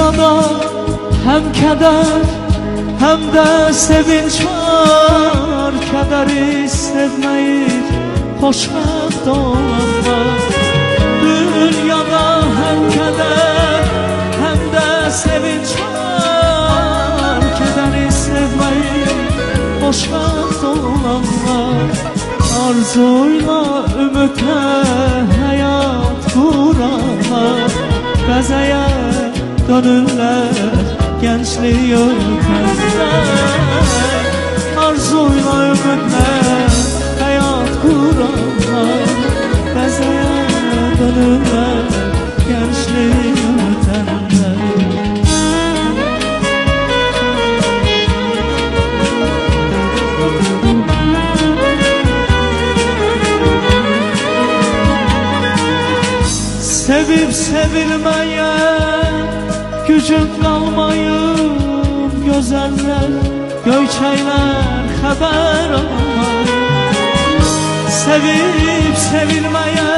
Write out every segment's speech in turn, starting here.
dünyada hem keder hem de sevinç var. Kederi sevmeyip hoşbəxt olanlar. Dünyada hem keder hem de sevinç var. Kederi sevmeyip hoşbəxt olanlar. Arzuyla ümitle hayat kuranlar. Qəzəyə dönürlər gençliği ötenler. Arzuyla ümitle hayat kuranlar. Qəzəyə dönürlər gençliği ötenler. Sevip sevilmeye gücüm kalmayıp, güzeller, göyçeyler haber almayıp. Sevip sevilmeye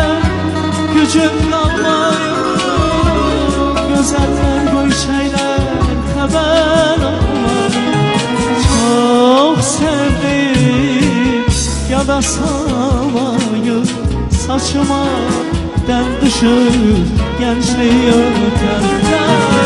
gücüm kalmayıp, güzeller, göyçeyler haber almayıp. Çok sevdim ya da savayıp, saçıma den düşür gençliği ötenler.